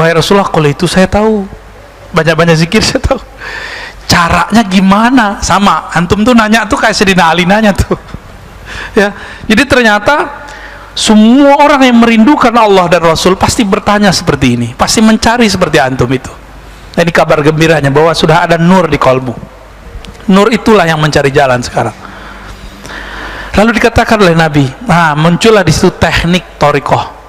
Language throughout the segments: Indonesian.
wahai Rasulullah, kalau itu saya tahu, banyak-banyak zikir saya tahu, caranya gimana? Sama, antum tuh nanya tuh kayak Sayyidina Ali nanya tuh ya. Jadi ternyata semua orang yang merindukan Allah dan Rasul pasti bertanya seperti ini, pasti mencari seperti antum itu. Dan ini kabar gembiranya bahwa sudah ada nur di kolbu. Nur itulah yang mencari jalan sekarang. Lalu dikatakan oleh Nabi, nah muncullah di situ teknik thariqah.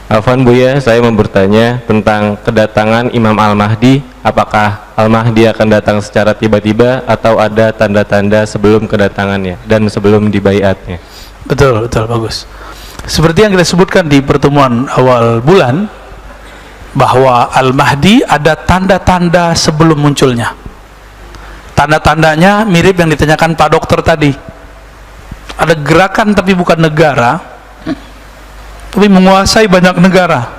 Afwan Buya, saya mau bertanya tentang kedatangan Imam Al-Mahdi. Apakah Al-Mahdi akan datang secara tiba-tiba atau ada tanda-tanda sebelum kedatangannya dan sebelum dibaiatnya? Betul, bagus. Seperti yang kita sebutkan di pertemuan awal bulan, bahwa Al-Mahdi ada tanda-tanda sebelum munculnya. Tanda-tandanya mirip yang ditanyakan Pak Dokter tadi. Ada gerakan tapi bukan negara, tapi menguasai banyak negara,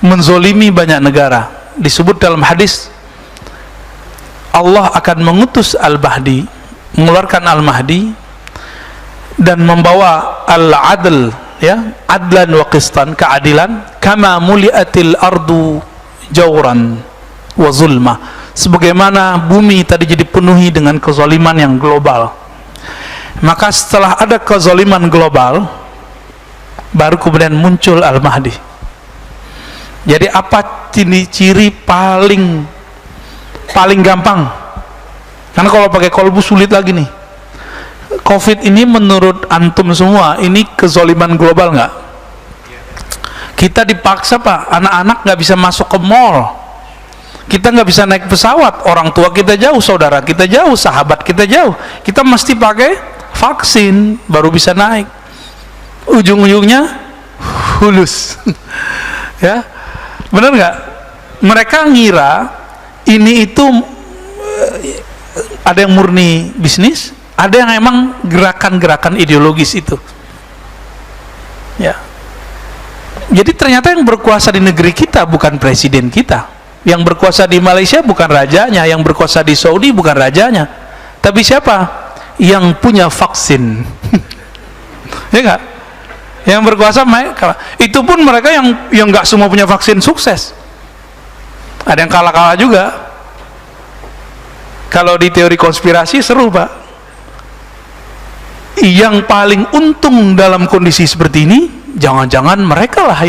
menzolimi banyak negara. Disebut dalam hadis, Allah akan mengutus Al-Mahdi, mengeluarkan Al-Mahdi dan membawa Al-Adl, ya, adlan wa qistan, keadilan, kama muliatil ardu jawran wa zulma, sebagaimana bumi tadi jadi penuhi dengan kezaliman yang global. Maka setelah ada kezaliman global, baru kemudian muncul Al-Mahdi. Jadi apa ciri paling gampang? Karena kalau pakai kolbu sulit lagi nih. Covid ini menurut antum semua ini kezaliman global nggak? Kita dipaksa Pak, anak-anak nggak bisa masuk ke mall, kita nggak bisa naik pesawat, orang tua kita jauh, saudara kita jauh, sahabat kita jauh, kita mesti pakai vaksin baru bisa naik. Ujung-ujungnya hulus ya, benar nggak? Mereka ngira ini itu ada yang murni bisnis, ada yang emang gerakan-gerakan ideologis itu ya. Jadi ternyata yang berkuasa di negeri kita bukan presiden kita, yang berkuasa di Malaysia bukan rajanya, yang berkuasa di Saudi bukan rajanya, tapi siapa? Yang punya vaksin ya nggak? Yang berkuasa mereka. Itu pun mereka yang nggak semua punya vaksin sukses, ada yang kalah juga. Kalau di teori konspirasi seru Pak, yang paling untung dalam kondisi seperti ini jangan-jangan mereka lah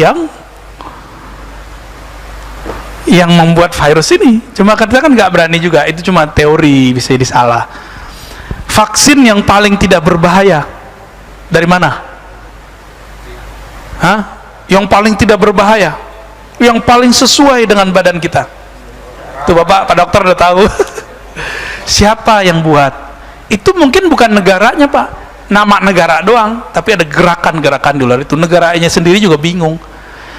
yang membuat virus ini. Cuma kita kan nggak berani juga, itu cuma teori, bisa jadi salah. Vaksin yang paling tidak berbahaya dari mana? Yang paling tidak berbahaya, yang paling sesuai dengan badan kita. Tuh Pak Dokter udah tahu. Siapa yang buat? Itu mungkin bukan negaranya Pak, nama negara doang, tapi ada gerakan-gerakan di luar itu. Negaranya sendiri juga bingung.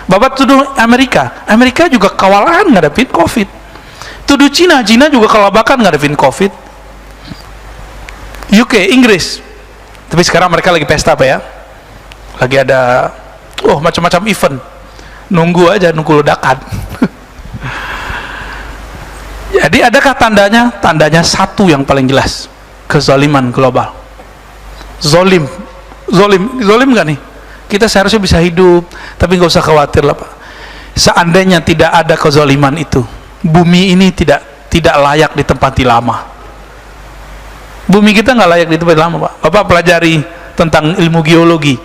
Bapak tuduh Amerika juga kewalahan ngadepin Covid. Tuduh Cina juga kelabakan ngadepin Covid. UK, Inggris, tapi sekarang mereka lagi pesta Pak ya, lagi ada macam-macam event, nunggu ledakan. Jadi adakah tandanya? Tandanya satu yang paling jelas, kezaliman global. Zolim nggak nih? Kita seharusnya bisa hidup, tapi nggak usah khawatir lah Pak. Seandainya tidak ada kezaliman itu, bumi ini tidak layak ditempati lama. Bumi kita nggak layak ditempati lama Pak. Bapak pelajari tentang ilmu geologi.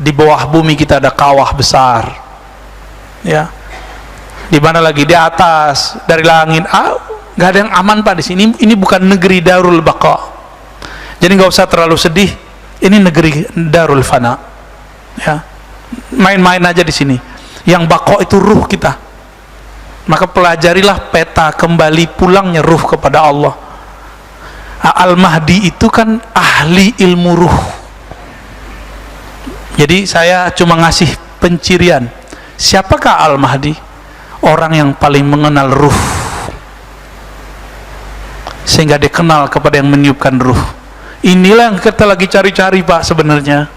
Di bawah bumi kita ada kawah besar, ya. Di mana lagi? Di atas, dari langit. Nggak ada yang aman Pak di sini. Ini bukan negeri Darul Baqa. Jadi nggak usah terlalu sedih. Ini negeri Darul Fana, ya. Main-main aja di sini. Yang Baqa itu ruh kita. Maka pelajarilah peta kembali pulangnya ruh kepada Allah. Al-Mahdi itu kan ahli ilmu ruh. Jadi saya cuma ngasih pencirian. Siapakah Al-Mahdi? Orang yang paling mengenal ruh, sehingga dikenal kepada yang meniupkan ruh. Inilah yang kita lagi cari-cari Pak sebenarnya.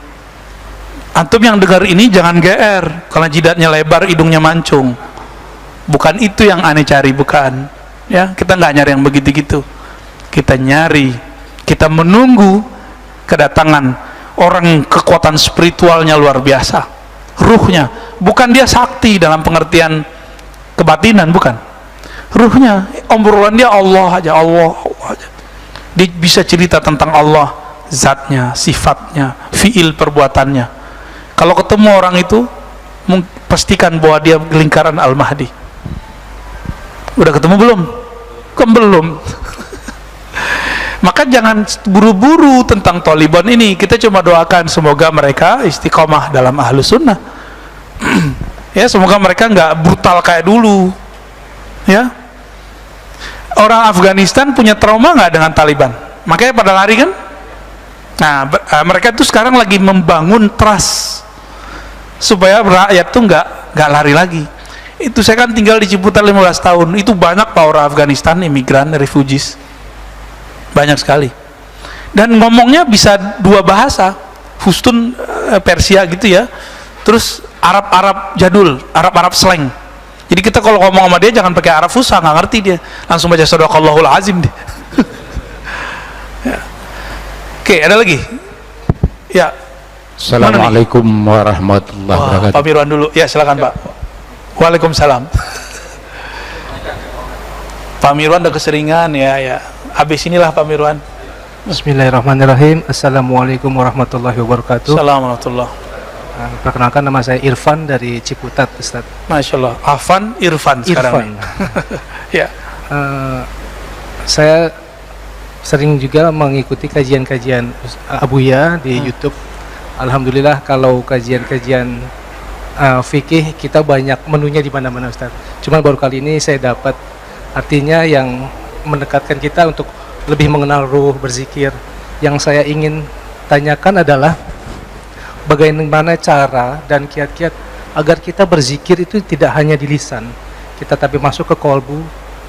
Antum yang dengar ini jangan GR karena jidatnya lebar, hidungnya mancung. Bukan itu yang aneh cari, bukan. Ya, kita nggak nyari yang begitu-gitu. Kita nyari, kita menunggu kedatangan orang kekuatan spiritualnya luar biasa. Ruhnya, bukan dia sakti dalam pengertian kebatinan, bukan. Ruhnya, obrolan dia Allah aja, Allah aja. Dia bisa cerita tentang Allah, zatnya, sifatnya, fiil perbuatannya. Kalau ketemu orang itu, pastikan bahwa dia lingkaran Al-Mahdi. Udah ketemu belum? Kan belum. Maka jangan buru-buru tentang Taliban ini. Kita cuma doakan semoga mereka istiqomah dalam Ahlus Sunnah. Ya, semoga mereka nggak brutal kayak dulu. Ya, orang Afghanistan punya trauma nggak dengan Taliban? Makanya pada lari kan? Nah, mereka itu sekarang lagi membangun trust supaya rakyat tuh nggak lari lagi. Itu saya kan tinggal di Ciputat 15 tahun. Itu banyak pak orang Afghanistan, imigran, refugees. Banyak sekali. Dan ngomongnya bisa dua bahasa, Pustun, Persia gitu ya. Terus Arab jadul, Arab slang. Jadi kita kalau ngomong sama dia jangan pakai Arab Fusha, nggak ngerti dia. Langsung baca Shadaqallahul Azim dia. Ya. Oke, ada lagi? Ya. Assalamualaikum warahmatullahi wabarakatuh. Pak Mirwan dulu. Ya, silakan Pak. Waalaikumsalam. Pak Mirwan udah keseringan ya. Habis inilah Pak Mirwan. Bismillahirrahmanirrahim. Assalamualaikum warahmatullahi wabarakatuh. Assalamualaikum. Perkenalkan, nama saya Irfan dari Ciputat, Ustaz. Masya Allah. Afan Irfan sekarang. Ya. Saya sering juga mengikuti kajian-kajian Abuya di YouTube. Alhamdulillah kalau kajian-kajian fikih kita banyak menunya di mana-mana, Ustaz. Cuman baru kali ini saya dapat artinya yang mendekatkan kita untuk lebih mengenal ruh, berzikir. Yang saya ingin tanyakan adalah bagaimana cara dan kiat-kiat agar kita berzikir itu tidak hanya di lisan, kita tapi masuk ke kolbu.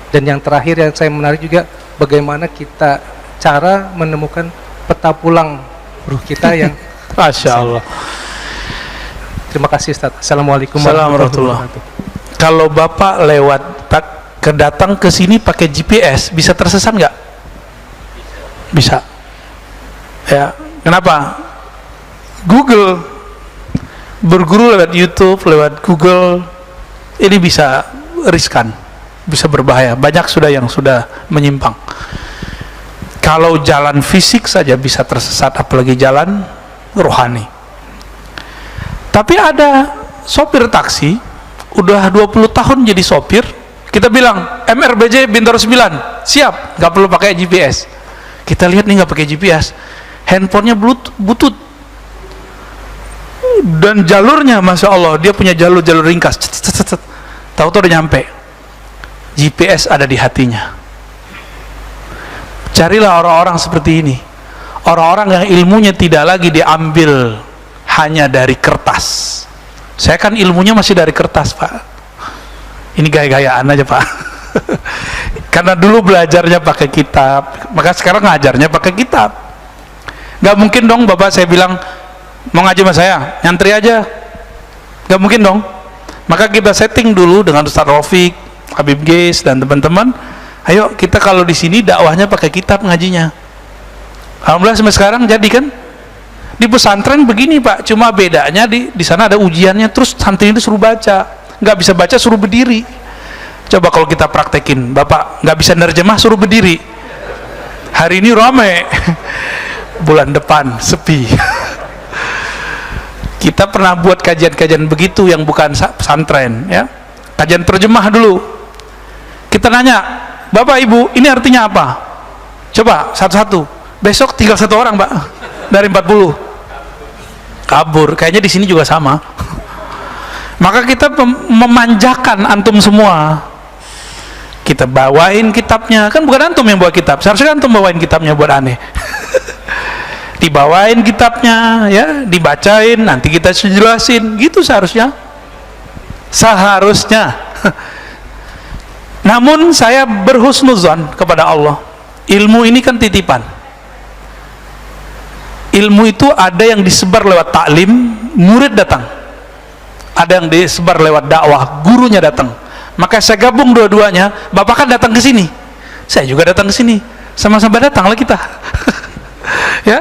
Dan yang terakhir yang saya menarik juga, bagaimana kita cara menemukan peta pulang ruh kita yang Masya Allah. Terima kasih Ustaz. Assalamualaikum warahmatullahi wabarakatuh. Kalau Bapak lewat kedatang ke sini pakai GPS, bisa tersesat nggak? Bisa. Ya, kenapa? Google, berguru lewat YouTube, lewat Google, ini bisa riskan, bisa berbahaya. Banyak sudah yang sudah menyimpang. Kalau jalan fisik saja bisa tersesat, apalagi jalan rohani. Tapi ada sopir taksi, udah 20 tahun jadi sopir, kita bilang, MRBJ Bintaro 9, siap, nggak perlu pakai GPS. Kita lihat nih nggak pakai GPS, handphonenya butut, dan jalurnya, Masya Allah, dia punya jalur ringkas, tahu-tahu udah nyampe. GPS ada di hatinya. Carilah orang-orang seperti ini, orang-orang yang ilmunya tidak lagi diambil hanya dari kertas. Saya kan ilmunya masih dari kertas, Pak. Ini gaya-gayaan aja, Pak. Karena dulu belajarnya pakai kitab, maka sekarang ngajarnya pakai kitab. Gak mungkin dong Bapak saya bilang mau ngaji sama saya, nyantri aja. Gak mungkin dong. Maka kita setting dulu dengan Ustaz Rafiq, Habib Geis dan teman-teman. Ayo kita kalau di sini dakwahnya pakai kitab ngajinya. Alhamdulillah sampai sekarang jadi kan. Di pesantren begini Pak, cuma bedanya di sana ada ujiannya, terus santri itu suruh baca, nggak bisa baca suruh berdiri. Coba kalau kita praktekin, Bapak nggak bisa nerjemah suruh berdiri. Hari ini rame, bulan depan sepi. Kita pernah buat kajian-kajian begitu yang bukan pesantren, ya. Kajian terjemah dulu. Kita nanya, Bapak Ibu, ini artinya apa? Coba satu-satu. Besok tinggal satu orang, Pak, dari 40. Kabur. Kayaknya di sini juga sama. Maka kita memanjakan antum semua. Kita bawain kitabnya, kan bukan antum yang bawa kitab, seharusnya antum bawain kitabnya, buat aneh. Dibawain kitabnya, ya, dibacain, nanti kita jelasin, gitu seharusnya. Namun saya berhusnuzon kepada Allah. Ilmu ini kan titipan. Ilmu itu ada yang disebar lewat taklim, murid datang, ada yang disebar lewat dakwah, gurunya datang. Maka saya gabung dua-duanya. Bapak kan datang ke sini, saya juga datang ke sini, sama-sama datanglah kita. Ya.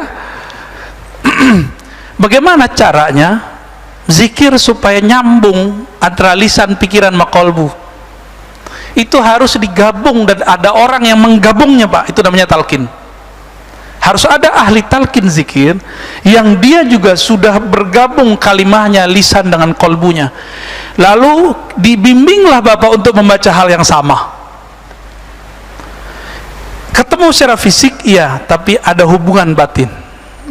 Bagaimana caranya zikir supaya nyambung antara lisan, pikiran, sama qalbu? Itu harus digabung dan ada orang yang menggabungnya, Pak. Itu namanya talqin. Harus ada ahli talqin zikir yang dia juga sudah bergabung kalimahnya, lisan dengan qalbunya. Lalu dibimbinglah Bapak untuk membaca hal yang sama. Ketemu secara fisik, iya, tapi ada hubungan batin.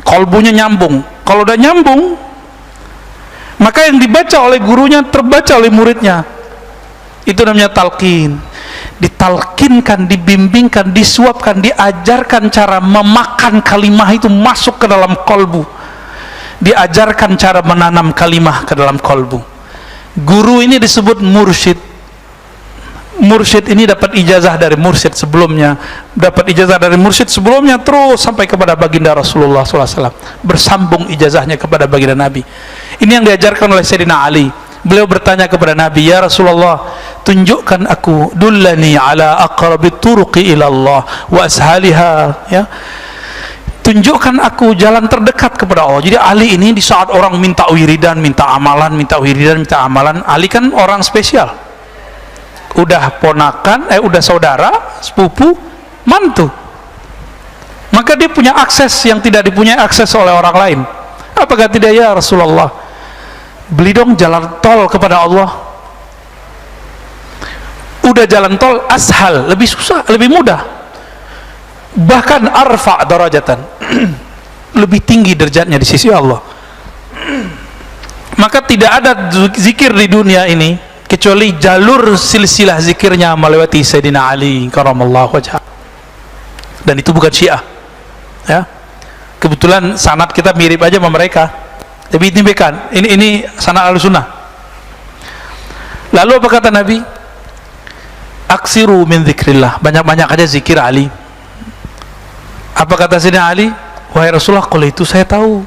Qalbunya nyambung. Kalau udah nyambung, maka yang dibaca oleh gurunya terbaca oleh muridnya. Itu namanya talqin. Ditalkinkan, dibimbingkan, disuapkan, diajarkan cara memakan kalimah itu masuk ke dalam kolbu, diajarkan cara menanam kalimah ke dalam kolbu. Guru ini disebut mursyid. Mursyid ini dapat ijazah dari mursyid sebelumnya, dapat ijazah dari mursyid sebelumnya, terus sampai kepada baginda Rasulullah SAW, bersambung ijazahnya kepada baginda Nabi. Ini yang diajarkan oleh Sayyidina Ali. Beliau bertanya kepada Nabi, ya Rasulullah, tunjukkan aku, dullani ala aqrabi turuqi ilallah wa ashaliha, ya, tunjukkan aku jalan terdekat kepada Allah. Jadi Ali ini di saat orang minta wiridan, minta amalan, minta wiridan, minta amalan, Ali kan orang spesial, udah ponakan, udah saudara, sepupu, mantu, maka dia punya akses yang tidak dipunyai akses oleh orang lain. Apakah tidak, ya Rasulullah, beli dong jalan tol kepada Allah. Udah jalan tol ashal, lebih susah, lebih mudah, bahkan arfa darajatan, lebih tinggi derajatnya di sisi Allah. Maka tidak ada zikir di dunia ini kecuali jalur silsilah zikirnya melewati Sayyidina Ali karamallahu wajhah. Dan itu bukan Syiah, ya. Kebetulan sanad kita mirip aja sama mereka, tapi ini sanad Ahlussunnah. Lalu apa kata Nabi? Aksiru min dzikrillah, banyak-banyak aja zikir Ali. Apa kata Sayyidina Ali? Wahai Rasulullah, kalau itu saya tahu,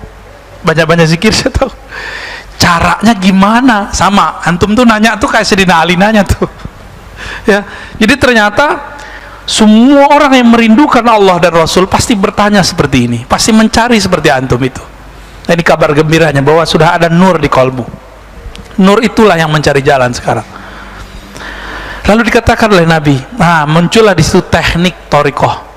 banyak-banyak zikir saya tahu, caranya gimana? Sama antum tuh nanya tuh kayak Sayyidina Ali nanya tuh. Ya, jadi ternyata semua orang yang merindukan Allah dan Rasul pasti bertanya seperti ini, pasti mencari seperti antum itu. Nah, ini kabar gembiranya bahwa sudah ada nur di kolbu. Nur itulah yang mencari jalan sekarang. Lalu dikatakan oleh Nabi, nah muncullah di situ teknik thariqah.